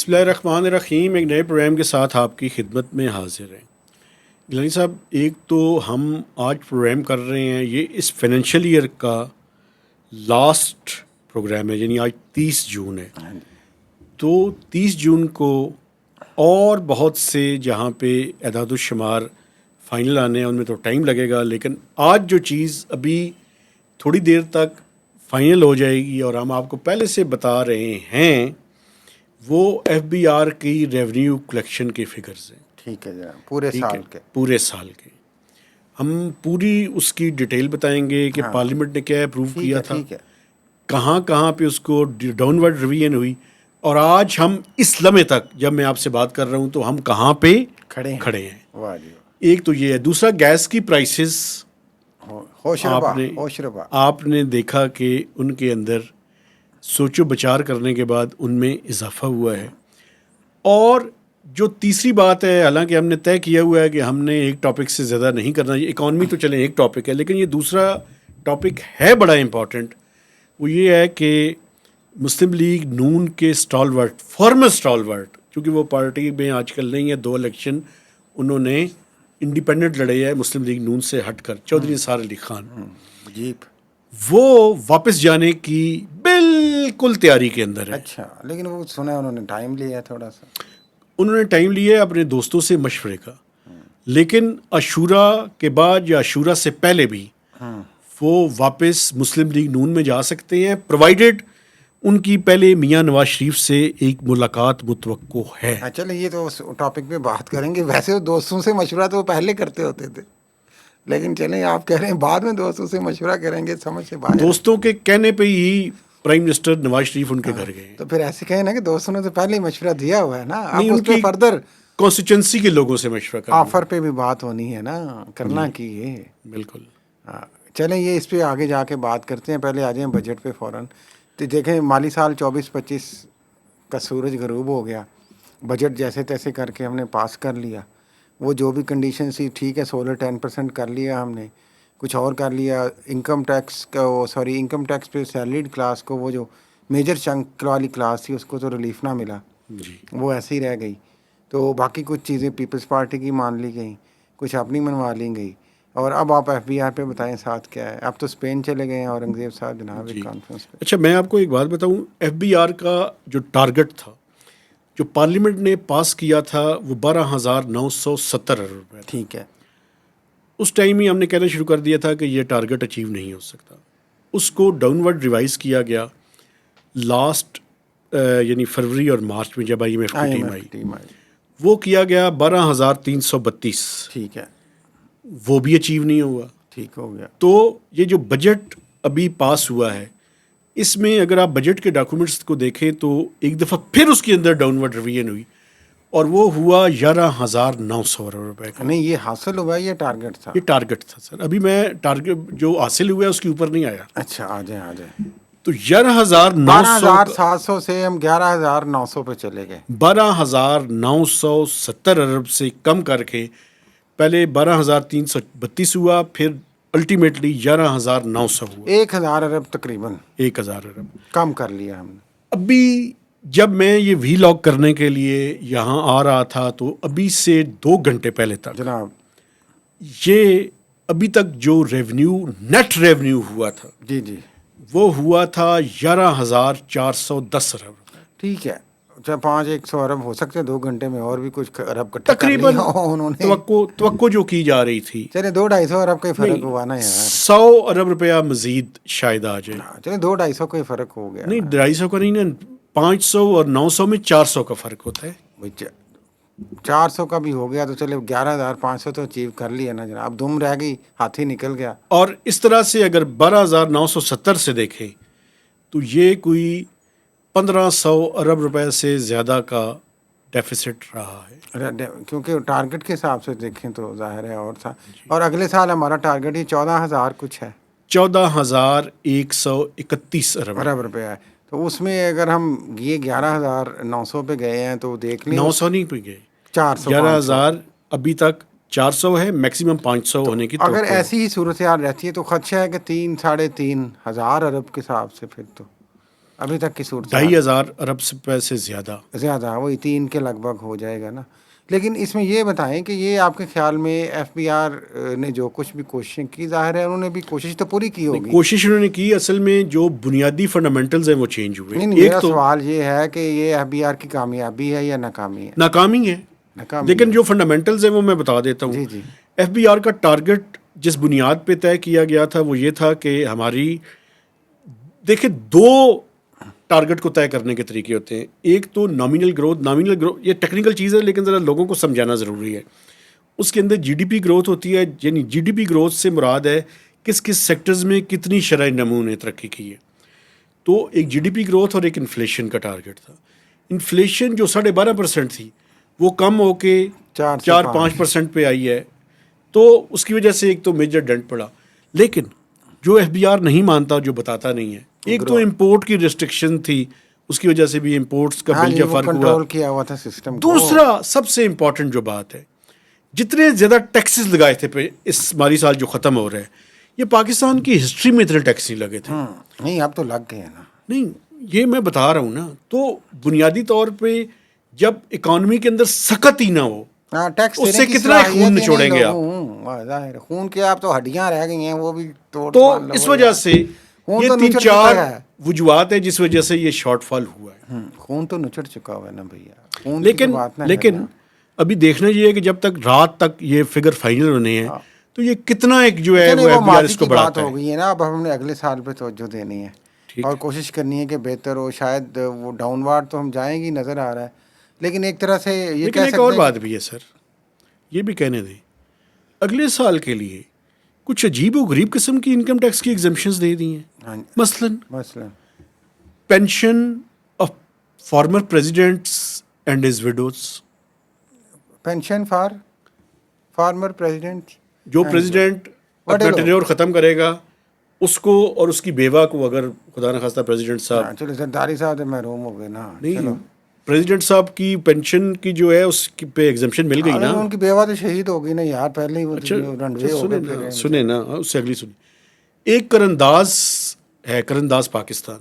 بسم اللہ الرحمن الرحیم. ایک نئے پروگرام کے ساتھ آپ کی خدمت میں حاضر ہیں. گیلانی صاحب، ایک تو ہم آج پروگرام کر رہے ہیں، یہ اس فائنینشیل ایئر کا لاسٹ پروگرام ہے، یعنی آج 30 جون ہے. تو 30 جون کو اور بہت سے جہاں پہ اعداد و شمار فائنل آنے ہیں ان میں تو ٹائم لگے گا، لیکن آج جو چیز ابھی تھوڑی دیر تک فائنل ہو جائے گی اور ہم آپ کو پہلے سے بتا رہے ہیں، وہ ایف بی آر کی ریونیو کلیکشن کے فگرز ہیں. ٹھیک ہے جناب، پورے سال کے. پورے سال کے ہم پوری اس کی ڈیٹیل بتائیں گے کہ پارلیمنٹ نے کیا اپروو کیا تھا، کہاں کہاں پہ اس کو ڈاؤن ورڈ ریویژن ہوئی، اور آج ہم اس لمحے تک جب میں آپ سے بات کر رہا ہوں تو ہم کہاں پہ کھڑے ہیں. واہ جی. ایک تو یہ ہے. دوسرا، گیس کی پرائسز آپ نے دیکھا کہ ان کے اندر سوچو بچار کرنے کے بعد ان میں اضافہ ہوا ہے. اور جو تیسری بات ہے، حالانکہ ہم نے طے کیا ہوا ہے کہ ہم نے ایک ٹاپک سے زیادہ نہیں کرنا، یہ اکانومی تو چلیں ایک ٹاپک ہے، لیکن یہ دوسرا ٹاپک ہے بڑا امپورٹنٹ. وہ یہ ہے کہ مسلم لیگ نون کے اسٹالورٹ، فارمر اسٹالورٹ، چونکہ وہ پارٹی میں آج کل نہیں ہے، 2 الیکشن انہوں نے انڈیپینڈنٹ لڑے ہے مسلم لیگ نون سے ہٹ کر، چودھری نثار علی خان، وہ واپس جانے کی بالکل تیاری کے اندر ہے. اچھا، لیکن وہ سنا انہوں نے ٹائم لیا ہے تھوڑا سا. انہوں نے ٹائم لیا ہے اپنے دوستوں سے مشورے کا، لیکن عاشورہ کے بعد یا عاشورہ سے پہلے بھی وہ واپس مسلم لیگ نون میں جا سکتے ہیں، پرووائڈیڈ ان کی پہلے میاں نواز شریف سے ایک ملاقات متوقع ہے. چلیں یہ تو اس ٹاپک پہ بات کریں گے. ویسے دوستوں سے مشورہ تو وہ پہلے کرتے ہوتے تھے، لیکن چلیں آپ کہہ رہے ہیں بعد میں دوستوں سے مشورہ کریں گے، سمجھ سے باہر. دوستوں کے کہنے پہ ہی پرائم منسٹر نواز شریف ان کے گھر گئے. تو پھر ایسے کہیں نا کہ دوستوں نے تو پہلے ہی مشورہ دیا ہوا ہے نا، اب اس پہ فردر کانسٹیچوئنسی کے لوگوں سے مشورہ کرنا، آفر پہ بھی بات ہونی ہے نا، کرنا کی یہ بالکل. چلیں یہ اس پہ آگے جا کے بات کرتے ہیں. پہلے آ جائیں بجٹ پہ فوراً. تو دیکھیں مالی سال 24-25 کا سورج غروب ہو گیا، بجٹ جیسے تیسے کر کے ہم نے پاس کر لیا. وہ جو بھی کنڈیشن سی ٹھیک ہے، 16-10% کر لیا ہم نے، کچھ اور کر لیا. انکم ٹیکس کا انکم ٹیکس پہ سیلریڈ کلاس کو، وہ جو میجر چنک والی کلاس تھی، اس کو تو ریلیف نہ ملا، وہ ایسے ہی رہ گئی. تو باقی کچھ چیزیں پیپلز پارٹی کی مان لی گئیں، کچھ اپنی منوا لی گئی. اور اب آپ ایف بی آر پہ بتائیں ساتھ کیا ہے. اب تو اسپین چلے گئے ہیں اورنگزیب صاحب جناب ایک کانفرنس پہ. اچھا، میں آپ کو ایک بات بتاؤں، ایف بی آر کا جو ٹارگٹ تھا جو پارلیمنٹ نے پاس کیا تھا وہ 12,970 ارب روپے. ٹھیک ہے. اس ٹائم ہی ہم نے کہنا شروع کر دیا تھا کہ یہ ٹارگٹ اچیو نہیں ہو سکتا. اس کو ڈاؤن ورڈ ریوائز کیا گیا لاسٹ یعنی فروری اور مارچ میں جب IMF کی ٹیم آئی، وہ کیا گیا 12,332. ٹھیک ہے. وہ بھی اچیو نہیں ہوا. ٹھیک ہو گیا. تو یہ جو بجٹ ابھی پاس ہوا ہے، اس میں اگر آپ بجٹ کے ڈاکومنٹس کو دیکھیں تو ایک دفعہ پھر اس کے اندر ڈاؤن ورڈ ریویژن ہوئی اور وہ ہوا 11,900 ارب روپے کا. نہیں، یہ حاصل ہوا، یہ ٹارگٹ تھا. یہ ٹارگٹ تھا سر. ابھی میں ٹارگٹ جو حاصل ہوا ہے اس کے اوپر نہیں آیا. اچھا، آ جائیں. تو 12,700 سے ہم 11,900 پہ چلے گئے. 12,970 ارب سے کم کر کے پہلے 12,332 ہوا، پھر الٹیمیٹلی 11,900 ہوا. 1,000 ارب تقریباً 1,000 ارب کم کر لیا ہم نے. ابھی جب میں یہ وی لاگ کرنے کے لیے یہاں آ رہا تھا تو ابھی سے 2 گھنٹے پہلے تک جناب یہ ابھی تک جو ریونیو نیٹ ریونیو ہوا تھا، جی وہ ہوا تھا 11,410 ارب روپے. ٹھیک ہے. 500 ارب ہو سکتے 2 گھنٹے میں، اور بھی کچھ ارب تقریباً انہوں نے توقع جو کی جا رہی تھی. چلے 200-250 ارب کا ہی فرق ہوا نا یار. 100 ارب روپیہ مزید شاید آ جائے. چلے 200-250 کا ہی فرق ہو گیا. نہیں، 250 کا نہیں نا، 500 اور 900 میں 400 کا فرق ہوتا ہے. 400 کا بھی ہو گیا تو چلے 11,500 تو اچیو کر لیا نا جناب. دم رہ گئی، ہاتھی نکل گیا. اور اس طرح سے اگر 12,970 سے دیکھیں تو یہ کوئی 1,500 ارب روپے سے زیادہ کا ڈیفیسٹ رہا ہے. کیونکہ ٹارگٹ کے حساب سے دیکھیں تو ظاہر ہے اور تھا. اور اگلے سال ہمارا ٹارگٹ ہی 14,000 کچھ ہے، 14,131 ارب روپے ہے. تو اس میں اگر ہم یہ 11,900 پہ گئے ہیں تو دیکھ لیں. 900 نہیں پہ گئے، 400 11,000 ابھی تک 400 ہے، میکسیمم 500 ہونے کی توقع. اگر ایسی ہی صورتحال رہتی ہے تو خدشہ ہے کہ 3-3.5 ہزار ارب کے حساب سے پھر تو ابھی تک کی صورت 2,500 ارب روپے سے زیادہ وہی 3 کے لگ بھگ ہو جائے گا نا. لیکن اس میں یہ بتائیں کہ یہ آپ کے خیال میں ایف بی آر نے جو کچھ بھی کوششیں کی، ظاہر ہے انہوں نے بھی کوشش تو پوری کی ہوگی. کوشش انہوں نے کی، اصل میں جو بنیادی فنڈامنٹلز ہیں وہ چینج ہوئے. نہیں، میرا سوال یہ ہے کہ یہ ایف بی آر کی کامیابی ہے یا ناکامی ہے؟ ناکامی ہے، لیکن جو فنڈامنٹلز ہیں وہ میں بتا دیتا ہوں. جی ایف بی آر کا ٹارگٹ جس بنیاد پہ طے کیا گیا تھا وہ یہ تھا کہ ہماری، دیکھیں 2 ٹارگٹ کو طے کرنے کے طریقے ہوتے ہیں. ایک تو نامینل گروتھ یہ ٹیکنیکل چیز ہے لیکن ذرا لوگوں کو سمجھانا ضروری ہے. اس کے اندر جی ڈی پی گروتھ ہوتی ہے، یعنی جی ڈی پی گروتھ سے مراد ہے کس کس سیکٹرز میں کتنی شرح نمو نے ترقی کی ہے. تو ایک جی ڈی پی گروتھ اور ایک انفلیشن کا ٹارگٹ تھا. انفلیشن جو 12.5% تھی وہ کم ہو کے 4-5% پہ آئی ہے، تو اس کی وجہ سے ایک تو میجر ڈنٹ پڑا. لیکن جو ایف بی آر نہیں مانتا، جو بتاتا نہیں ہے، ایک تو امپورٹ کی ریسٹرکشن تھی، اس کی وجہ سے بھی امپورٹس کا بل فرق کنٹرول کیا ہوا تھا سسٹم. دوسرا سب سے امپورٹنٹ جو بات ہے، جتنے زیادہ ٹیکسز لگائے تھے پہ اس مالی سال جو ختم ہو رہا ہے، یہ پاکستان کی ہسٹری میں اتنے ٹیکس نہیں لگے تھے. نہیں، اب تو لگ گئے نا. نہیں، یہ میں بتا رہا ہوں نا. تو بنیادی طور پہ جب اکانومی کے اندر سخت ہی نہ ہو، اس سے کتنا خون نچوڑیں گے آپ. ظاہر خون کے آپ تو ہڈیاں رہ گئی ہیں، وہ بھی توڑ. تو اس وجہ سے یہ 3-4 وجوہات ہیں جس وجہ سے یہ شارٹ فال ہوا ہے. خون تو نچڑ چکا ہوا ہے نا بھیا. لیکن ابھی دیکھنا یہ ہے کہ جب تک رات تک یہ فگر فائنل ہونے ہیں تو یہ کتنا ایک جو ہے وہ ایف بی آر اس کو بڑھاتا ہے. ہو گئی ہے نا. اب ہم نے اگلے سال پہ توجہ دینی ہے اور کوشش کرنی ہے کہ بہتر ہو. شاید وہ ڈاؤن وارڈ تو ہم جائیں گی نظر آ رہا ہے، لیکن ایک طرح سے یہ لیکن ایک اور بات بھی ہے سر، یہ بھی کہنے دیں، اگلے سال کے لیے کچھ عجیب و غریب قسم کی انکم ٹیکس کی ایگزمپشنز دے دی ہیں. مثلا pension of former presidents and his widows. Pension for former president, جو پریزیڈنٹ اپنا ٹینیور ختم کرے گا اس کو اور اس کی بیوہ کو، اگر خدا نخواستہ پریزیڈنٹ صاحب، چلو زرداری صاحب تو محروم ہو گئے نا. نہیں، پریزیڈنٹ صاحب کی پینشن کی جو ہے اس پہ ایگزمپشن مل گئی نا. ان کی بیوہ تو شہید ہو گئی نا یار، پہلے ہی رنڈوے ہو گئے. سنیں نا، اس سے اگلی سنیں. ایک کرنداز ہے، کرنداز پاکستان،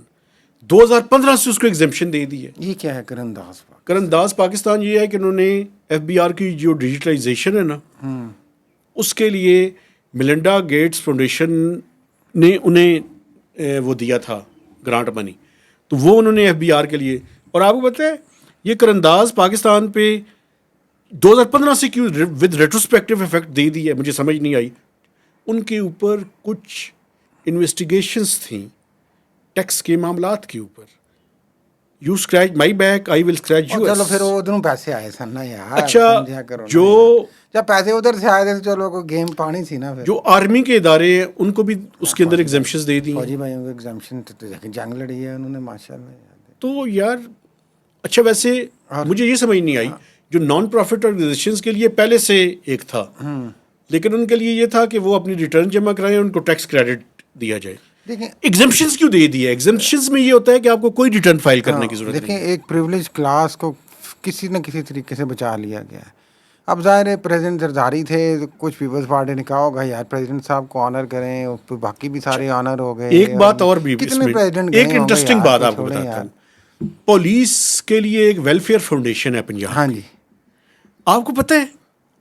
2015 سے اس کو ایگزمپشن دے دی ہے. یہ کیا ہے کرنداز؟ کرنداز پاکستان یہ ہے کہ انہوں نے ایف بی آر کی جو ڈیجیٹلائزیشن ہے نا، اس کے لیے میلنڈا گیٹس فاؤنڈیشن نے انہیں وہ دیا تھا گرانٹ منی، تو وہ انہوں نے ایف بی آر کے لیے. اور آپ کو پتہ ہے یہ کرنداز پاکستان پہ 2015 سے کیوں ود ریٹروسپیکٹیو افیکٹ دے دی ہے، مجھے سمجھ نہیں آئی. ان کے اوپر کچھ انویسٹیگیشنز تھیں ٹیکس کے معاملات کے اوپر. You scratch my back I will scratch you. چلو پھر ادھر پیسے آئے سن نا یار. اچھا، جو جب پیسے ادھر سے آئے تھے تو چلو کوئی گیم پانی تھی نا. جو آرمی کے ادارے ہیں ان کو بھی اس کے اندر ایگزمپشنز دے دی. فوجی بھائیوں کو ایگزمپشن جنگ لڑی ہے انہوں نے ماشاءاللہ. تو یار اچھا، ویسے مجھے یہ سمجھ نہیں آئی، جو نان پروفٹ آرگنائزیشنز کے لیے پہلے سے ایک تھا، لیکن ان کے لیے یہ تھا کہ وہ اپنی ریٹرن جمع کرائیں، ان کو ٹیکس کریڈٹ دیا جائے. ایگزمپشنز کیوں دے دی ہے؟ ایگزمپشنز میں یہ ہوتا ہے کہ آپ کو کوئی ریٹرن فائل کرنے کی ضرورت نہیں. دیکھیں، ایک پریولیج کلاس کو کسی نہ کسی طریقے سے بچا لیا گیا ہے. اب ظاہر ہے پریزیڈنٹ زرداری تھے، کچھ پیپلز پارٹی نے کہا ہوگا یار پریزیڈنٹ صاحب کو آنر کریں، باقی بھی سارے آنر ہو گئے. ایک بات اور بھی، کتنے پریزیڈنٹ، ایک انٹرسٹنگ بات آپ کو بتاتا ہوں. پولیس کے لیے ایک ویلفیئر فاؤنڈیشن ہے پنجاب. ہاں جی، آپ کو پتہ ہے،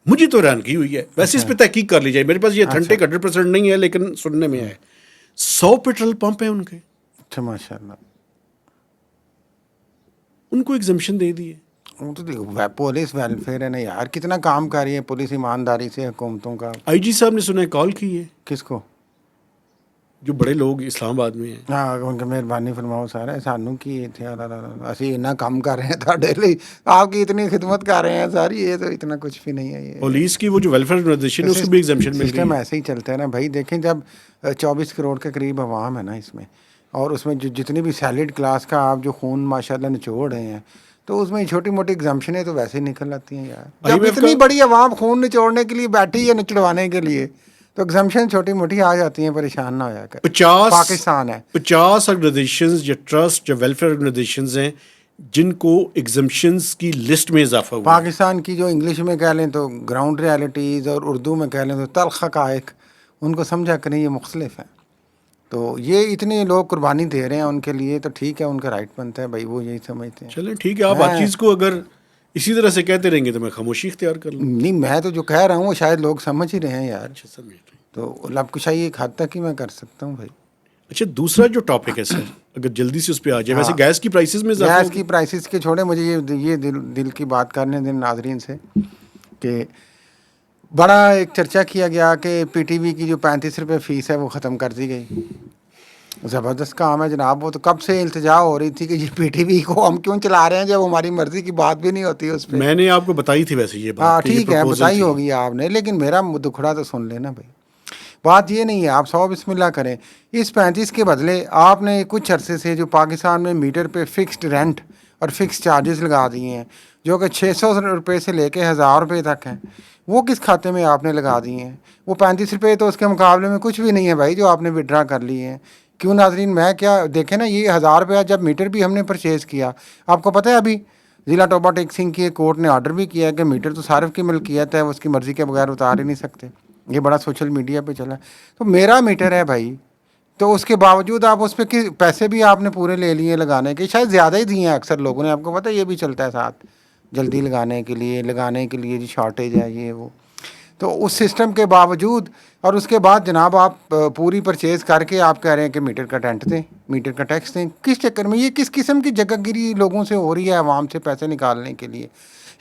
مجھے تو حیرانگی ہوئی ہے. ویسے اس پہ تحقیق کر لی جائے، میرے پاس یہ اتھینٹک 100% نہیں ہے لیکن سننے میں ہے. 100 پیٹرول پمپ ہیں ان کے. اچھا، ماشاء اللہ. ان کو ایگزمپشن دے دی ہے. وہ تو پولیس ویلفیئر ہے نا یار، کتنا کام کر رہی ہے پولیس ایمانداری سے حکومتوں کا. آئی جی صاحب نے سنا ہے کال کی ہے. کس کو؟ جو بڑے لوگ اسلام آباد میں ہیں. ہاں، ان کی مہربانی فرماؤ سارے سانوں کی تھے. اسی اتنا کام کر رہے ہیں تھوڑے لیے، آپ کی اتنی خدمت کر رہے ہیں ساری، یہ تو اتنا کچھ بھی نہیں ہے. یہ پولیس کی وہ جو ویلفیئر آرگنائزیشن ہے اس کو بھی ایگزمپشن مل گئی. سسٹم ایسے ہی چلتا ہے نا بھائی. دیکھیں جب 24 کروڑ کے قریب عوام ہے نا اس میں، اور اس میں جو جتنی بھی سیلڈ کلاس کا آپ جو خون ماشاءاللہ نچوڑ رہے ہیں، تو اس میں چھوٹی موٹی ایگزمپشنیں تو ویسے ہی نکل آتی ہیں یار. جب اتنی بڑی عوام خون نچوڑنے کے لیے بیٹھی ہے، نچڑوانے کے لیے، تو ایگزمپشن چھوٹی موٹی آ جاتی ہیں. پریشان نہ ہو کر. 50 پاکستان ہے، 50 آرگنائزیشنز یا ٹرسٹ یا ویلفیئر آرگنائزیشنز ہیں جن کو ایگزمپشنز کی لسٹ میں اضافہ ہوا. پاکستان کی جو انگلش میں کہہ لیں تو گراؤنڈ ریالٹیز، اور اردو میں کہہ لیں تو تلخ حقائق، ان کو سمجھا کریں یہ مختلف ہیں. تو یہ اتنے لوگ قربانی دے رہے ہیں ان کے لیے، تو ٹھیک ہے، ان کا رائٹ بنتا ہے بھائی، وہ یہی سمجھتے ہیں. چلیں ٹھیک ہے، آپ ہر چیز کو اگر اسی طرح سے کہتے رہیں گے تو میں خاموشی اختیار کر لوں. نہیں، میں تو جو کہہ رہا ہوں وہ شاید لوگ سمجھ ہی رہے ہیں یار. اچھا سمجھ رہے ہیں. تو لب کشائی ایک حد تک ہی میں کر سکتا ہوں بھائی. اچھا دوسرا جو ٹاپک ہے سر، اگر جلدی سے اس پہ آ جائے. ویسے گیس کی پرائسز میں اضافہ گیس کی پرائسز کے چھوڑے، مجھے یہ دل کی بات کرنے دیں ناظرین سے کہ بڑا ایک چرچا کیا گیا کہ پی ٹی وی کی جو 35 روپے فیس ہے وہ ختم کر دی گئی. زبردست کام ہے جناب. وہ تو کب سے التجا ہو رہی تھی کہ یہ پی ٹی وی کو ہم کیوں چلا رہے ہیں جب ہماری مرضی کی بات بھی نہیں ہوتی اس پہ. میں نے آپ کو بتائی تھی ویسے یہ بات. ہاں ٹھیک ہے، بتائی ہوگی آپ نے، لیکن میرا دکھڑا تو سن لینا بھائی. بات یہ نہیں ہے، آپ 100 بسم اللہ کریں. اس 35 کے بدلے آپ نے کچھ عرصے سے جو پاکستان میں میٹر پہ فکسڈ رینٹ اور فکس چارجز لگا دیے ہیں، جو کہ 600 روپے سے لے کے 1000 روپے تک ہیں، وہ کس کھاتے میں آپ نے لگا دیے ہیں؟ وہ 35 روپے تو اس کے مقابلے میں کچھ بھی نہیں ہے بھائی جو آپ نے وڈرا کر لیے ہیں. کیوں ناظرین؟ میں کیا دیکھیں نا، یہ 1000 روپیہ جب میٹر بھی ہم نے پرچیز کیا، آپ کو پتہ ہے ابھی ضلع ٹوبا ٹیکسنگ کی کورٹ نے آرڈر بھی کیا ہے کہ میٹر تو صارف کی ملکیت ہے، اس کی مرضی کے بغیر اتار ہی نہیں سکتے. یہ بڑا سوشل میڈیا پہ چلا ہے. تو میرا میٹر ہے بھائی، تو اس کے باوجود آپ اس پہ پیسے بھی آپ نے پورے لے لیے لگانے کے، شاید زیادہ ہی دیے ہیں اکثر لوگوں نے. آپ کو پتہ ہے یہ بھی چلتا ہے ساتھ، جلدی لگانے کے لیے جی شارٹیج ہے یہ وہ. تو اس سسٹم کے باوجود اور اس کے بعد جناب آپ پوری پرچیز کر کے آپ کہہ رہے ہیں کہ میٹر کا رینٹ دیں، میٹر کا ٹیکس دیں. کس چکر میں؟ یہ کس قسم کی جگہ گیری لوگوں سے ہو رہی ہے عوام سے پیسے نکالنے کے لیے؟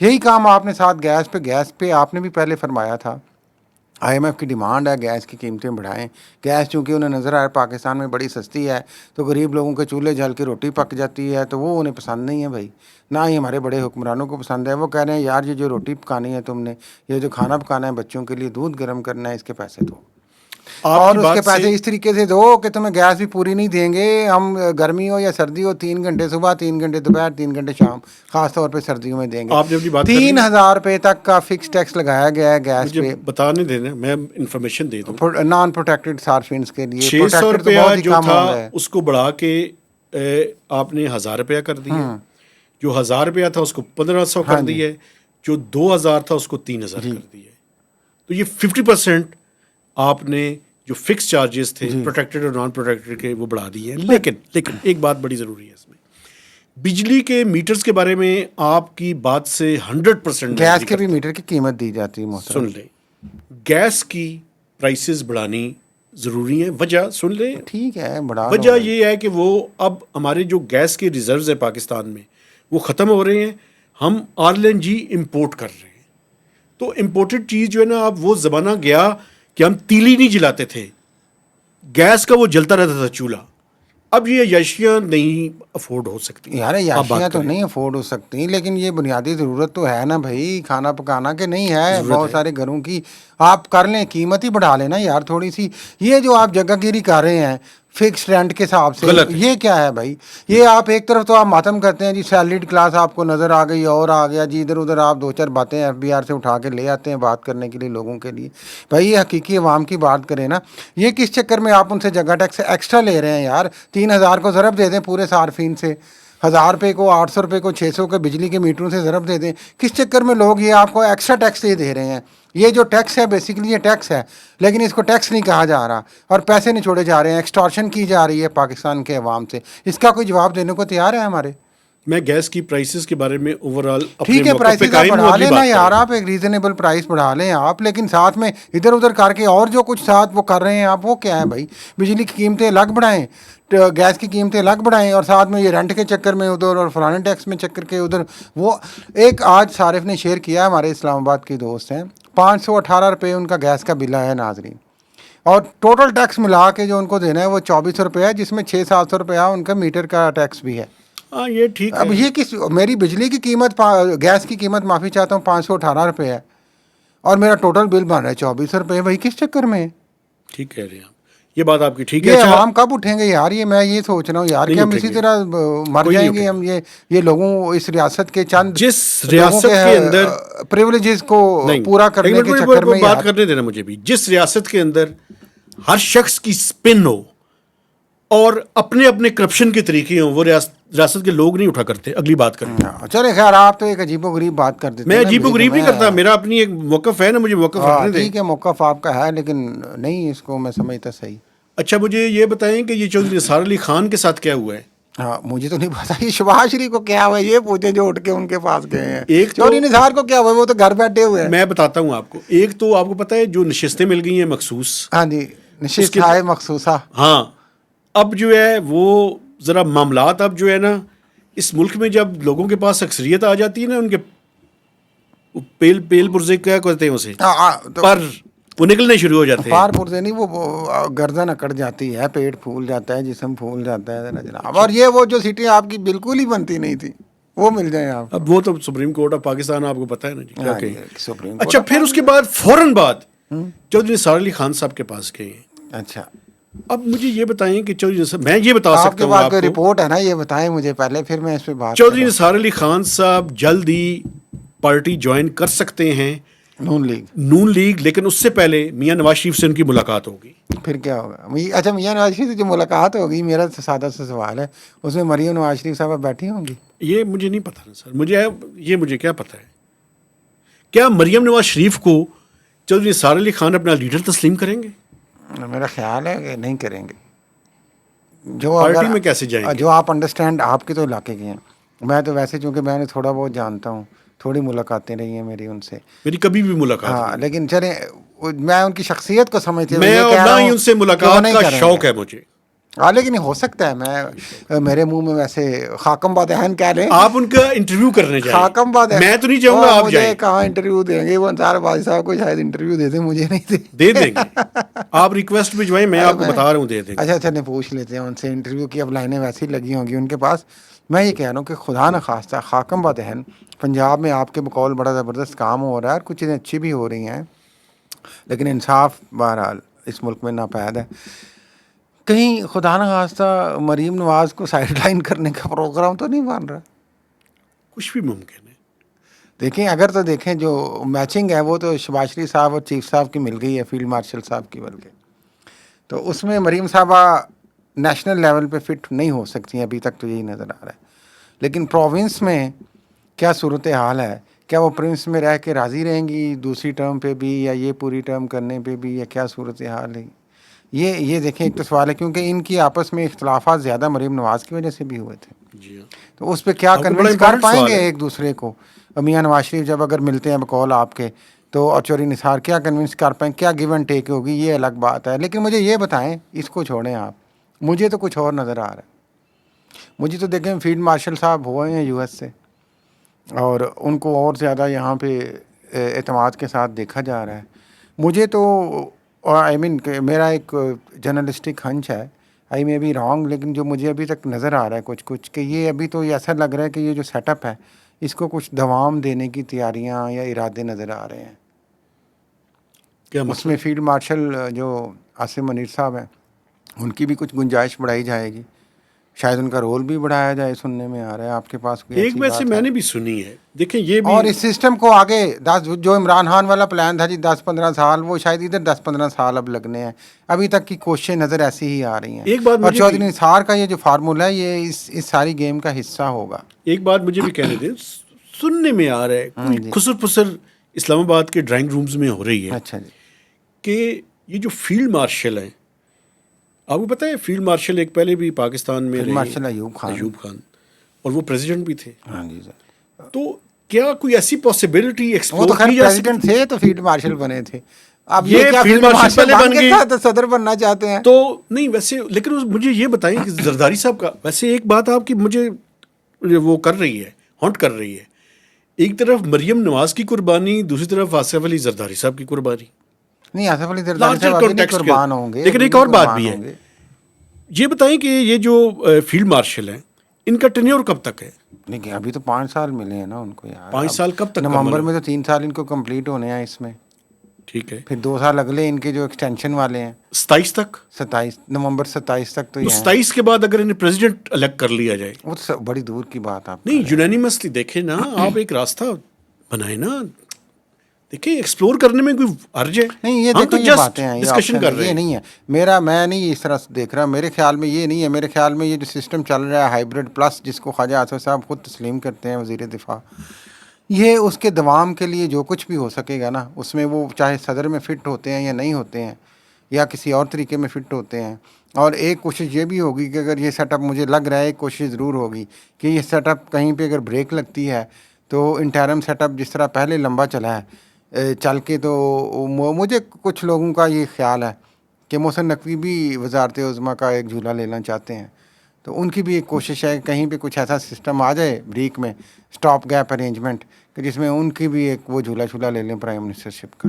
یہی کام آپ نے ساتھ گیس پہ آپ نے بھی پہلے فرمایا تھا. آئی ایم ایف کی ڈیمانڈ ہے گیس کی قیمتیں بڑھائیں. گیس چونکہ انہیں نظر آیا پاکستان میں بڑی سستی ہے، تو غریب لوگوں کے چولہے جل کے روٹی پک جاتی ہے، تو وہ انہیں پسند نہیں ہے بھائی. نہ ہی ہمارے بڑے حکمرانوں کو پسند ہے. وہ کہہ رہے ہیں یار یہ جو روٹی پکانی ہے تم نے، یہ جو کھانا پکانا ہے بچوں کے لیے، دودھ گرم کرنا ہے، اس کے پیسے دو. اور اس کے پیسے اس طریقے سے دو کہ تمہیں گیس بھی پوری نہیں دیں گے. ہم گرمی ہو یا سردی ہو، 3 گھنٹے صبح، 3 گھنٹے دوپہر، 3 گھنٹے شام، خاص طور پہ سردیوں میں دیں گے. 3000 روپے تک کا فکس ٹیکس لگایا گیا ہے گیس پہ. بتانے دینا، میں انفارمیشن دے دوں. نان پروٹیکٹڈ صارفینس کے لیے 600 روپیہ جو تھا اس کو بڑھا کے آپ نے 1000 روپیہ کر دیا. جو 1000 روپیہ تھا اس کو 1500 کر دی ہے. جو 2000 تھا اس کو 3000 کر دی ہے. تو یہ 50% آپ نے جو فکس چارجز تھے پروٹیکٹڈ اور نان پروٹیکٹڈ کے وہ بڑھا دیے ہیں. لیکن ایک بات بڑی ضروری ہے اس میں، بجلی کے میٹرز کے بارے میں آپ کی بات سے 100% گیس کے بھی میٹر کی قیمت دی جاتی ہے محترم. سن لیں، گیس کی پرائسز بڑھانی ضروری ہیں. وجہ سن لیں، ٹھیک ہے بڑھا. وجہ یہ ہے کہ وہ اب ہمارے جو گیس کے ریزروز ہیں پاکستان میں وہ ختم ہو رہے ہیں. ہم RLNG امپورٹ کر رہے ہیں. تو امپورٹڈ چیز جو ہے نا، اب وہ زمانہ گیا کہ ہم تیلی نہیں جلاتے تھے، گیس کا وہ جلتا رہتا تھا چولہا. اب یہ عیاشیاں نہیں افورڈ ہو سکتی. یار عیاشیاں تو نہیں افورڈ ہو سکتی، لیکن یہ بنیادی ضرورت تو ہے نا بھائی، کھانا پکانا کے نہیں ہے بہت سارے گھروں کی. آپ کر لیں، قیمت ہی بڑھا لینا یار تھوڑی سی. یہ جو آپ جگہ گیری کر رہے ہیں فکس رینٹ کے حساب سے، یہ کیا ہے بھائی؟ یہ آپ ایک طرف تو آپ ماتم کرتے ہیں جی سیلریڈ کلاس آپ کو نظر آ گئی اور آ گیا جی، ادھر ادھر آپ 2-4 باتیں FBR سے اٹھا کے لے آتے ہیں بات کرنے کے لیے لوگوں کے لیے. بھائی یہ حقیقی عوام کی بات کریں نا. یہ کس چکر میں آپ ان سے جگہ ٹیکس ایکسٹرا لے رہے ہیں یار؟ 3000 کو ضرب دے دیں پورے صارفین سے، 1000 روپے کو، 800 روپے کو، 600 کے بجلی کے میٹروں سے ضرب دے دیں. کس چکر میں لوگ یہ آپ کو ایکسٹرا ٹیکس دے رہے ہیں؟ یہ جو ٹیکس ہے بیسیکلی یہ ٹیکس ہے، لیکن اس کو ٹیکس نہیں کہا جا رہا، اور پیسے نہیں چھوڑے جا رہے ہیں. ایکسٹارشن کی جا رہی ہے پاکستان کے عوام سے. اس کا کوئی جواب دینے کو تیار ہے ہمارے؟ میں گیس کی پرائسز کے بارے میں اوورآل ٹھیک ہے، پرائسز آپ بڑھا لیں نا یار، آپ ایک ریزنیبل پرائس بڑھا لیں آپ، لیکن ساتھ میں ادھر ادھر کر کے اور جو کچھ ساتھ وہ کر رہے ہیں آپ، وہ کیا ہے بھائی؟ بجلی کی قیمتیں الگ بڑھائیں، گیس کی قیمتیں الگ بڑھائیں، اور ساتھ میں یہ رینٹ کے چکر میں ادھر اور فلانے ٹیکس میں چکر کے ادھر. وہ ایک آج صارف نے شیئر کیا، ہمارے اسلام آباد کے دوست ہیں، 518 روپے ان کا گیس کا بل ہے ناظرین، اور ٹوٹل ٹیکس ملا کے جو ان کو دینا ہے وہ 2400 روپے ہے، جس میں 600-700 روپیہ ان کا میٹر کا ٹیکس بھی ہے. ہاں یہ ٹھیک ہے. اب یہ کس، میری بجلی کی قیمت، گیس کی قیمت معافی چاہتا ہوں 518 روپے ہے، اور میرا ٹوٹل بل بن رہا ہے 2400 روپے. وہی کس چکر میں؟ ٹھیک کہہ رہے ہیں آپ، یہ بات آپ کی ٹھیک ہے. یہ عوام کب اٹھیں گے یار؟ یہ میں یہ سوچ رہا ہوں یار کہ ہم اسی طرح مر جائیں گے ہم. یہ لوگوں اس ریاست کے چند جس ریاست کے اندر پریولیجز کو پورا کرنے کے چکر میں، بات کرنے دینا مجھے بھی، جس ریاست کے اندر ہر شخص کی سپن ہو اور اپنے اپنے کرپشن کے طریقے ہوں، وہ ریاست کے لوگ نہیں اٹھا کرتے. اگلی بات کریں. چلے خیر، آپ تو ایک عجیب و غریب بات کر دیتے ہیں. میں عجیب و غریب نہیں کرتا، میرا اپنی ایک موقف ہے نا، مجھے موقف رکھنے دیں. ٹھیک ہے موقف آپ کا ہے، لیکن نہیں اس کو میں سمجھتا صحیح. اچھا مجھے یہ بتائیں کہ یہ چودھری نثار علی خان کے ساتھ کیا ہوا ہے؟ ہاں مجھے تو نہیں پتا یہ شباز شریف کو کیا ہوا ہے، یہ پوچھیں جو اٹھ کے ان کے پاس گئے ہیں. ایک تو چودھری نثار کو کیا ہوا ہے، وہ تو گھر بیٹھے ہوئے ہیں. میں بتاتا ہوں آپ کو. ایک تو آپ کو پتہ ہے جو نشستیں مل گئی ہیں مخصوص، ہاں جی نشست ہے مخصوصہ. ہاں اب جو ہے وہ ذرا معاملات اب جو ہے نا اس ملک میں جب لوگوں کے پاس اکثریت آ جاتی ہے نا، ان کے پیل پرزے کیا کہتے ہیں اسے، پر وہ نکلنے شروع ہو جاتے ہیں. پار پرزے نہیں، وہ گردن اکڑ جاتی ہے، پیٹ پھول جاتا ہے، جسم پھول جاتا ہے جناب. اور یہ وہ جو سیٹیں آپ کی بالکل ہی بنتی نہیں تھی وہ مل جائیں آپ. اب وہ تو سپریم کورٹ آف پاکستان آپ کو پتہ ہے نا جی کیا کہیں. سپریم اچھا پھر اس کے بعد فوراً بعد چودھری نثار علی خان صاحب کے پاس گئے ہیں. اچھا اب مجھے یہ بتائیں کہ چودھری نثار، میں یہ بتا آپ سکتا کے ہوں پاس آپ کوئی کو، رپورٹ ہے نا، یہ بتائیں مجھے پہلے پھر میں اس پہ بات چودھری نثار علی خان صاحب جلد ہی پارٹی جوائن کر سکتے ہیں نون لیگ، لیکن اس سے پہلے میاں نواز شریف سے ان کی ملاقات ہوگی. پھر کیا ہوگا؟ اچھا میاں نواز شریف سے جو ملاقات ہوگی، میرا سادہ سا سوال ہے، اس میں مریم نواز شریف صاحبہ بیٹھی ہوں گی؟ یہ مجھے نہیں پتا نا سر، مجھے کیا پتا ہے. کیا مریم نواز شریف کو چودھری نثار علی خان اپنا لیڈر تسلیم کریں گے؟ میرا خیال ہے کہ نہیں کریں گے. جو پارٹی اگر میں کیسے جائیں گے؟ جو آپ انڈرسٹینڈ آپ کے تو علاقے کے ہیں، میں تو ویسے چونکہ میں نے تھوڑا بہت جانتا ہوں، تھوڑی ملاقاتیں رہی ہیں میری ان سے. میری کبھی بھی ملاقات ہاں نہیں. لیکن چلیں میں ان کی شخصیت کو سمجھتے ہوئے میں یہ اور کہہ نہ رہا ہی ہوں ان سے کہ وہ ملاقات نہیں کا کریں شوق گے. ہے مجھے. ہاں لیکن ہو سکتا ہے میرے منہ میں ویسے خاکم بادہن کہہ لیں. آپ ان کا انٹرویو کرنے جائیں. خاکم بادہن میں تو نہیں چاہوں گا آپ مجھے جائیں. کہاں انٹرویو دیں گے، وہ انصار بازی صاحب کو شاید انٹرویو دے دیں، مجھے نہیں دے دیں گے. آپ ریکویسٹ بھجوائیں، میں آپ کو بتا رہا ہوں دے دیں گے. اچھا نہیں پوچھ لیتے ہیں ان سے انٹرویو کی. اب لائنیں ویسے ہی لگی ہوں گی ان کے پاس. میں یہ کہہ رہا ہوں کہ خدا نخواستہ خاکم بادہن پنجاب میں آپ کے بقول بڑا زبردست کام ہو رہا ہے اور کچھ چیزیں اچھی بھی ہو رہی ہیں، لیکن انصاف بہرحال اس ملک میں ناپید ہے. کہیں خدا نخواستہ مریم نواز کو سائڈ لائن کرنے کا پروگرام تو نہیں بن رہا؟ کچھ بھی ممکن ہے. دیکھیں اگر تو دیکھیں جو میچنگ ہے وہ تو شباز شریف صاحب اور چیف صاحب کی مل گئی ہے، فیلڈ مارشل صاحب کی بلکہ. تو اس میں مریم صاحبہ نیشنل لیول پہ فٹ نہیں ہو سکتی ہیں ابھی تک، تو یہی نظر آ رہا ہے. لیکن پروونس میں کیا صورتحال ہے؟ کیا وہ پرنس میں رہ کے راضی رہیں گی دوسری ٹرم پہ بھی، یا یہ پوری ٹرم کرنے پہ بھی، یا کیا صورتحال ہے؟ یہ دیکھیں ایک تو سوال ہے، کیونکہ ان کی آپس میں اختلافات زیادہ مریم نواز کی وجہ سے بھی ہوئے تھے. جی ہاں. تو اس پہ کیا آپ کو بڑا کنونس کر امپورٹنٹ پائیں سوال گے ہے. ایک دوسرے کو؟ میاں نواز شریف جب اگر ملتے ہیں بقول آپ کے تو، اور چودھری نثار کیا کنونس کر پائیں؟ کیا گیو اینڈ ٹیک ہوگی؟ یہ الگ بات ہے. لیکن مجھے یہ بتائیں، اس کو چھوڑیں آپ، مجھے تو کچھ اور نظر آ رہا ہے. مجھے تو دیکھیں فیلڈ مارشل صاحب ہوئے ہیں یو ایس سے، اور ان کو اور زیادہ یہاں پہ اعتماد کے ساتھ دیکھا جا رہا ہے. مجھے تو آئی مین کہ میرا ایک جرنلسٹک ہنچ ہے، آئی میں بھی رانگ، لیکن جو مجھے ابھی تک نظر آ رہا ہے کچھ کہ یہ ابھی تو ایسا لگ رہا ہے کہ یہ جو سیٹ اپ ہے اس کو کچھ دوام دینے کی تیاریاں یا ارادے نظر آ رہے ہیں. کیا اس میں فیلڈ مارشل جو عاصم منیر صاحب ہیں ان کی بھی کچھ گنجائش بڑھائی جائے گی، شاید ان کا رول بھی بڑھایا جائے، سننے میں آ رہا ہے. آپ کے پاس کوئی ایک ایسی ویسے بات میں ہے؟ نے بھی سنی ہے. دیکھیں یہ بھی، اور اس سسٹم کو آگے جو عمران خان والا پلان تھا جی 10-15 سال، وہ شاید ادھر 10-15 سال اب لگنے ہیں. ابھی تک کی کوششیں نظر ایسی ہی آ رہی ہیں. ایک بات اور مجھے چودھری بھی، نثار کا یہ جو فارمولہ ہے یہ اس ساری گیم کا حصہ ہوگا. ایک بات مجھے بھی کہنے دیں. سننے میں آ رہا ہے کوئی جی. خسر پسر اسلام آباد کے ڈرائنگ رومز میں ہو رہی ہے اچھا جی. کہ یہ جو فیلڈ مارشل ہیں، آپ کو پتہ ہے فیلڈ مارشل ایک پہلے بھی پاکستان میں فیلڈ رہے، مارشل ایوب خان، اور وہ پریزیڈنٹ بھی تھے. ہاں جی سر. تو کیا کوئی ایسی پاسبلٹی وہ تو ایکسپلور خیر کی جا سکتی؟ پریزیڈنٹ تھے تو فیلڈ مارشل بنے تھے. اب یہ یہ کیا فیلڈ فیلڈ مارشل مارشل پہلے بن بن کے گئے تو صدر بننا چاہتے ہیں؟ تو نہیں ویسے، لیکن مجھے یہ بتائیں کہ زرداری صاحب کا ویسے ایک بات آپ کی مجھے وہ کر رہی ہے، ہانٹ کر رہی ہے. ایک طرف مریم نواز کی قربانی، دوسری طرف آصف علی زرداری صاحب کی قربانی. نہیں آصف علی زرداری لارجر صاحب ابھی نہیں کانٹیکسٹ کے، قربان ہوں گے. لیکن ایک اور بات بھی ہے. یہ بتائیں کہ یہ جو فیلڈ مارشل ہیں ان کا ٹینیور کب تک ہے؟ لیکن ابھی تو 5 سال ملے ہیں نا ان کو یار. 5 سال کب تک؟ نومبر میں تو 3 سال ان کو کمپلیٹ ہونے ہیں اس میں. ٹھیک ہے. پھر 2 سال اگلے ان کے جو ایکسٹینشن والے ہیں 27 تک. 27 نومبر 27 تک تو تو یہ ہیں. 27 کے بعد اگر انہیں پریزیڈنٹ الیکٹ کر لیا جائے، وہ تو بڑی دور کی بات آپ نہیں یونینیمسلی دیکھیں نا، آپ ایک راستہ بنائیں نا. دیکھیں ایکسپلور کرنے میں کوئی حرج ہے؟ نہیں یہ ہم دیکھو تو یہ جسٹ باتیں ہیں، یہ ڈسکشن کر رہے یہ ہیں. نہیں ہے میں نہیں اس طرح دیکھ رہا. میرے خیال میں یہ نہیں ہے. میرے خیال میں یہ جو سسٹم چل رہا ہے ہائیبرڈ پلس، جس کو خواجہ آصف صاحب خود تسلیم کرتے ہیں وزیر دفاع، یہ اس کے دوام کے لیے جو کچھ بھی ہو سکے گا نا، اس میں وہ چاہے صدر میں فٹ ہوتے ہیں یا نہیں ہوتے ہیں، یا کسی اور طریقے میں فٹ ہوتے ہیں. اور ایک کوشش یہ بھی ہوگی کہ اگر یہ سیٹ اپ، مجھے لگ رہا ہے ایک کوشش ضرور ہوگی کہ یہ سیٹ اپ کہیں پہ اگر بریک لگتی ہے تو انٹرم سیٹ اپ جس طرح پہلے لمبا چلا ہے چل کے، تو مجھے کچھ لوگوں کا یہ خیال ہے کہ محسن نقوی بھی وزارت عظمیٰ کا ایک جھولا لینا چاہتے ہیں. تو ان کی بھی ایک کوشش ہے کہ کہیں پہ کچھ ایسا سسٹم آ جائے بریک میں، اسٹاپ گیپ ارینجمنٹ، کہ جس میں ان کی بھی ایک وہ جھولا لے لیں پرائم منسٹرشپ کا.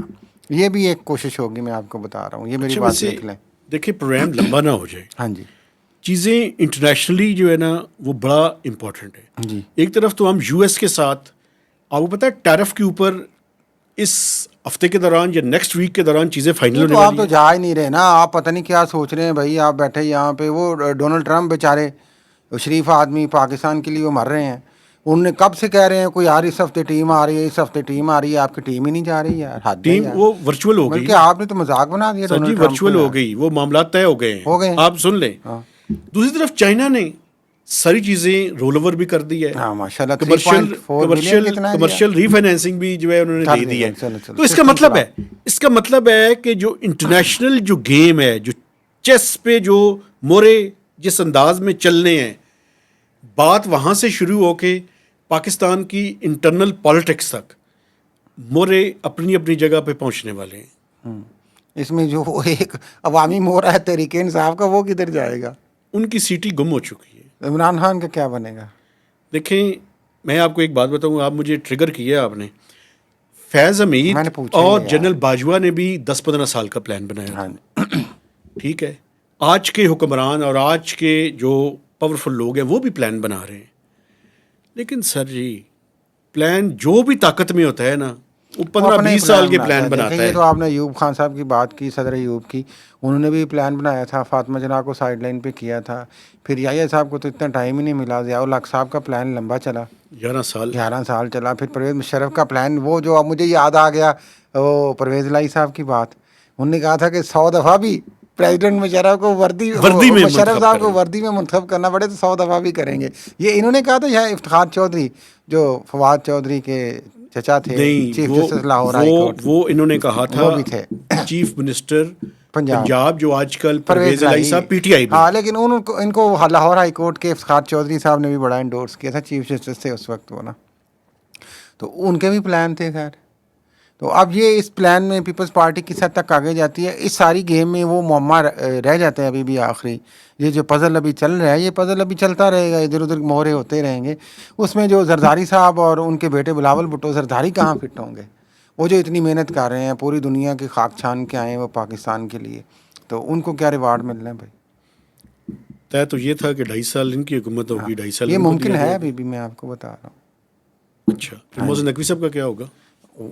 یہ بھی ایک کوشش ہوگی، میں آپ کو بتا رہا ہوں، یہ میری بات لکھ لیں. دیکھیں پروگرام لمبا نہ ہو جائے. ہاں جی چیزیں انٹرنیشنلی جو ہے نا وہ بڑا امپورٹنٹ ہے. جی. ایک طرف تو ہم یو ایس کے ساتھ، آپ کو پتہ ہے ٹیرف کے اوپر اس ہفتے کے دوران یا نیکسٹ ویک کے دوران چیزیں فائنل ہونے تو آپ والی تو ہیں. جا ہی نہیں رہے نا، آپ پتہ نہیں کیا سوچ رہے ہیں بھائی. آپ بیٹھے یہاں پہ، وہ ڈونلڈ ٹرمپ بیچارے شریف آدمی پاکستان کے لیے وہ مر رہے ہیں. انہوں نے کب سے کہہ رہے ہیں کوئی یار اس ہفتے ٹیم آ رہی ہے، اس ہفتے ٹیم آ رہی ہے، آپ کی ٹیم ہی نہیں جا رہی یار. حد ہے ٹیم یار. وہ ورچوئل ہو گئی. بلکہ آپ نے تو مذاق بنا دیا سر جی، ڈونلڈ ٹرمپ کو ورچوئل یار. ہو گئی، وہ معاملات طے ہو گئے ہیں. ہو گئے. آپ سن لیں. دوسری طرف چائنا نے ساری چیزیں رول اوور بھی کر دی ہے. ہاں ماشاء اللہ. 3.4 بلین کتنا ہے کمرشل ری فائنینسنگ بھی جو ہے انہوں نے کر دے دی دی ہے. چلو تو اس کا مطلب ہے کہ جو انٹرنیشنل جو گیم ہے، جو چیس پہ جو مورے جس انداز میں چلنے ہیں، بات وہاں سے شروع ہو کے پاکستان کی انٹرنل پالیٹکس تک مورے اپنی اپنی جگہ پہ پہنچنے والے ہیں. اس میں جو ایک عوامی مورا ہے تحریک انصاف کا، وہ کدھر جائے گا؟ ان کی سیٹی گم ہو چکی ہے. عمران خان کا کیا بنے گا؟ دیکھیں میں آپ کو ایک بات بتاؤں، آپ مجھے ٹریگر کیا آپ نے. فیض میں نے حمید پوچھا اور ہی ہے جنرل باجوہ نے بھی 10-15 سال کا پلان بنایا تھا. ٹھیک ہے، آج کے حکمران اور آج کے جو پاورفل لوگ ہیں وہ بھی پلان بنا رہے ہیں. لیکن سر جی، پلان جو بھی طاقت میں ہوتا ہے نا، وہ 15-20 سال کے پلان بناتا ہے. یہ تو آپ نے ایوب خان صاحب کی بات کی، صدر ایوب کی، انہوں نے بھی پلان بنایا تھا، فاطمہ جناح کو سائڈ لائن پہ کیا تھا. پھر یحییٰ صاحب کو تو اتنا ٹائم ہی نہیں ملا. ضیاء الحق صاحب کا پلان لمبا چلا، 11 سال چلا. پھر پرویز مشرف کا پلان، وہ جو اب مجھے یاد آ گیا، وہ پرویز الہی صاحب کی بات، انہوں نے کہا تھا کہ 100 دفعہ بھی پریزیڈنٹ مشرف کو مشرف صاحب کو وردی میں منتخب کرنا پڑے تو 100 دفعہ بھی کریں گے. یہ انہوں نے کہا تھا. یا افتخار چودھری جو فواد چودھری کے چچا تھے، chief justice Lahore high court, وہ انہوں نے کہا تھا وہ بھی تھے چیف منسٹر پنجاب جو آج کل پرویز الہی صاحب پی ٹی آئی میں. ہاں، لیکن ان کو لاہور ہائی کورٹ کے افتخار چودھری صاحب نے بھی بڑا انڈورس کیا تھا، چیف جسٹس تھے اس وقت وہ نا. تو ان کے بھی پلان تھے. خیر، تو اب یہ اس پلان میں پیپلز پارٹی کس حد تک آگے جاتی ہے، اس ساری گیم میں وہ معمہ رہ جاتا ہے ابھی بھی آخری. یہ جو پزل ابھی چل رہا ہے، یہ پزل ابھی چلتا رہے گا، ادھر ادھر مہرے ہوتے رہیں گے. اس میں جو زرداری صاحب اور ان کے بیٹے بلاول بھٹو، زرداری کہاں فٹ ہوں گے؟ وہ جو اتنی محنت کر رہے ہیں، پوری دنیا کی خاک چھان کے آئے ہیں وہ پاکستان کے لیے، تو ان کو کیا ریوارڈ ملنا ہے بھائی؟ طے تو یہ تھا کہ 2.5 سال ان کی حکومت ہوگی، 2.5 سال یہ ان کو ممکن دیا ہے جائے ابھی بھی، میں آپ کو بتا رہا گا. اچھا، پھر محسن نقوی صاحب کا کیا ہوگا؟ ہوں.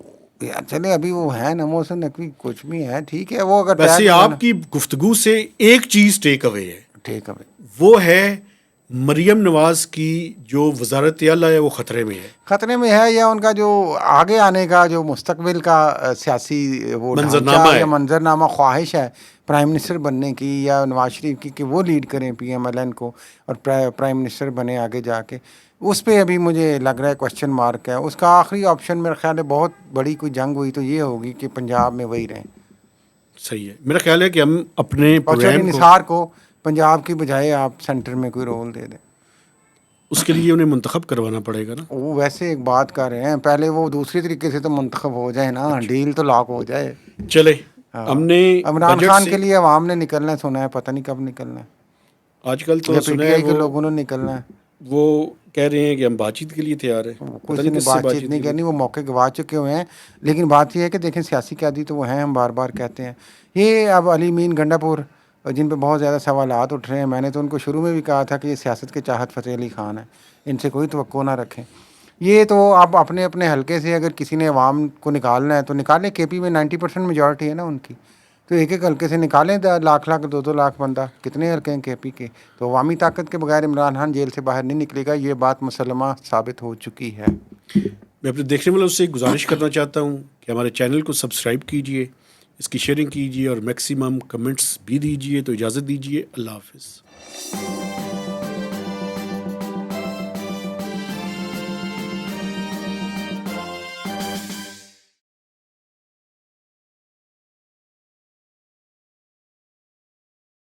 چلے ابھی وہ ہے نا محسن نقوی، کچھ بھی ہے ٹھیک ہے. وہ اگر ویسے آپ کی گفتگو سے ایک چیز ٹیک اوے ہے، ٹھیک ہے بھائی، وہ ہے مریم نواز کی جو وزارت اعلیٰ ہے وہ خطرے میں ہے. خطرے میں ہے، یا ان کا جو آگے آنے کا جو مستقبل کا سیاسی وہ منظرنامہ ڈھانچہ یا ہے. منظرنامہ خواہش ہے پرائم منسٹر بننے کی یا نواز شریف کی، کہ وہ لیڈ کریں پی ایم ایل این کو اور پرائم منسٹر بنے آگے جا کے، اس پہ ابھی مجھے لگ رہا ہے کوشچن مارک ہے. اس کا آخری آپشن میرا خیال ہے، بہت بڑی کوئی جنگ ہوئی تو یہ ہوگی کہ پنجاب میں وہی رہیں. صحیح ہے، میرا خیال ہے کہ ہم اپنے اور چودھری پروگرام کو نثار کو پنجاب کی بجائے آپ سینٹر میں کوئی رول دے دیں. اس کے لیے انہیں منتخب کروانا پڑے گا نا. وہ ویسے ایک بات کر رہے ہیں، پہلے وہ دوسری طریقے سے تو منتخب ہو جائے نا، ڈیل تو لاک ہو جائے. چلے ہم نے عمران بجٹ خان سے کے لیے عوام نے نکلنا ہے، سنا ہے، پتہ نہیں کب نکلنا ہے. آج کل تو یا پی سنا ٹی ہے آئی کے لوگوں نے نکلنا ہے. وہ کہہ رہے ہیں کہ ہم بات چیت کے لیے تیار ہیں. پتہ کسی نہیں نے کس سے بات بات چیت چیت نہیں کرنی، وہ موقع گوا چکے ہوئے ہیں. لیکن بات یہ ہے کہ دیکھیں سیاسی قیادی تو وہ ہیں، ہم بار بار کہتے ہیں. یہ اب علی مین گنڈا پور جن پہ بہت زیادہ سوالات اٹھ رہے ہیں، میں نے تو ان کو شروع میں بھی کہا تھا کہ یہ سیاست کے چاہت فتح علی خان ہیں، ان سے کوئی توقع نہ رکھیں. یہ تو آپ اپنے اپنے حلقے سے اگر کسی نے عوام کو نکالنا ہے تو نکالیں. کے پی میں 90% میجورٹی ہے نا ان کی، تو ایک ایک حلقے سے نکالیں 1,00,000 2 لاکھ بندہ. کتنے حلقے ہیں کے پی کے؟ تو عوامی طاقت کے بغیر عمران خان جیل سے باہر نہیں نکلے گا، یہ بات مسلمہ ثابت ہو چکی ہے. میں اپنے دیکھنے والوں سے گزارش کرنا چاہتا ہوں کہ ہمارے چینل کو سبسکرائب کیجئے، اس کی شیئرنگ کیجئے اور میکسیمم کمنٹس بھی دیجئے. تو اجازت دیجئے، اللہ حافظ.